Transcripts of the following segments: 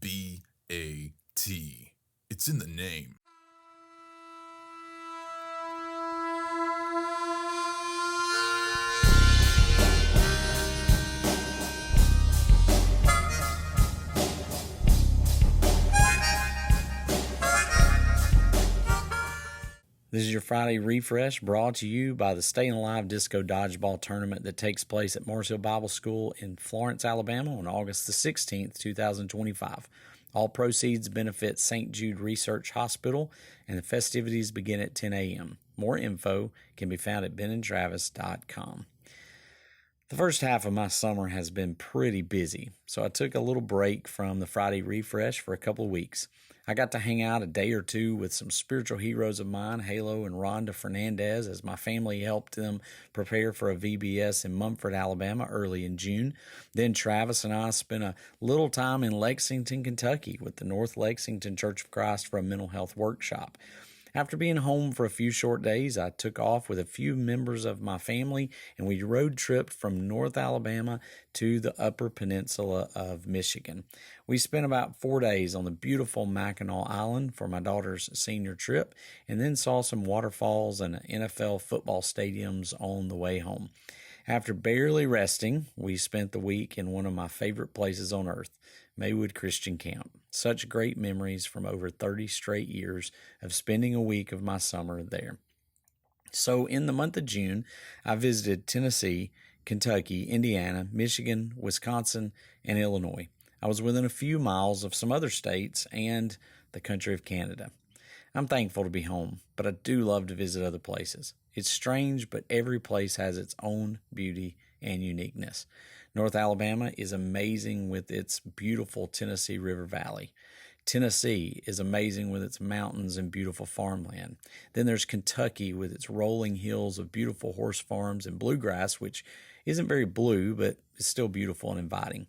It's in the name. This is your Friday Refresh brought to you by the Stayin Alive Disco Dodgeball Tournament that takes place at Morrisville Bible School in Florence, Alabama on August the 16th, 2025. All proceeds benefit St. Jude Research Hospital, and the festivities begin at 10 a.m. More info can be found at benandtravis.com. The first half of my summer has been pretty busy, so I took a little break from the Friday Refresh for a couple of weeks. I got to hang out a day or two with some spiritual heroes of mine, Halo and Rhonda Fernandez, as my family helped them prepare for a VBS in Munford, Alabama early in June. Then Travis and I spent a little time in Lexington, Kentucky with the North Lexington Church of Christ for a mental health workshop. After being home for a few short days, I took off with a few members of my family, and we road tripped from North Alabama to the Upper Peninsula of Michigan. We spent about 4 days on the beautiful Mackinac Island for my daughter's senior trip, and then saw some waterfalls and NFL football stadiums on the way home. After barely resting, we spent the week in one of my favorite places on earth, Maywood Christian Camp. Such great memories from over 30 straight years of spending a week of my summer there. So in the month of June, I visited Tennessee, Kentucky, Indiana, Michigan, Wisconsin, and Illinois. I was within a few miles of some other states and the country of Canada. I'm thankful to be home, but I do love to visit other places. It's strange, but every place has its own beauty and uniqueness. North Alabama is amazing with its beautiful Tennessee River Valley. Tennessee is amazing with its mountains and beautiful farmland. Then there's Kentucky with its rolling hills of beautiful horse farms and bluegrass, which isn't very blue, but is still beautiful and inviting.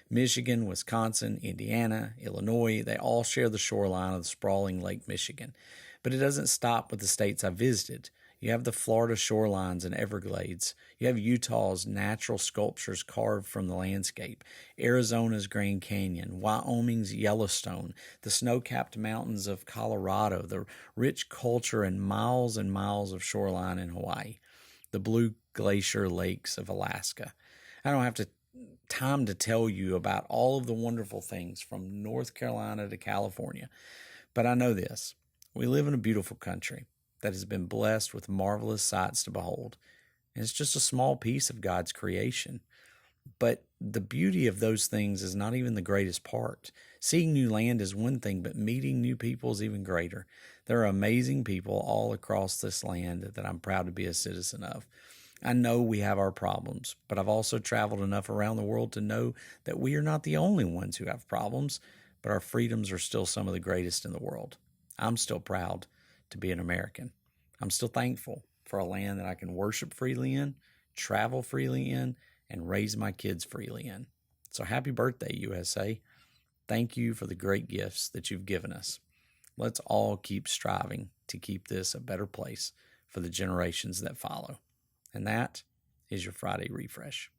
Michigan, Wisconsin, Indiana, Illinois, they all share the shoreline of the sprawling Lake Michigan. But it doesn't stop with the states I visited. You have the Florida shorelines and Everglades. You have Utah's natural sculptures carved from the landscape, Arizona's Grand Canyon, Wyoming's Yellowstone, the snow-capped mountains of Colorado, the rich culture and miles of shoreline in Hawaii, the blue glacier lakes of Alaska. I don't have time to tell you about all of the wonderful things from North Carolina to California, but I know this. We live in a beautiful country that has been blessed with marvelous sights to behold. And it's just a small piece of God's creation. But the beauty of those things is not even the greatest part. Seeing new land is one thing, but meeting new people is even greater. There are amazing people all across this land that I'm proud to be a citizen of. I know we have our problems, but I've also traveled enough around the world to know that we are not the only ones who have problems, but our freedoms are still some of the greatest in the world. I'm still proud to be an American. I'm still thankful for a land that I can worship freely in, travel freely in, and raise my kids freely in. So happy birthday, USA. Thank you for the great gifts that you've given us. Let's all keep striving to keep this a better place for the generations that follow. And that is your Friday Refresh.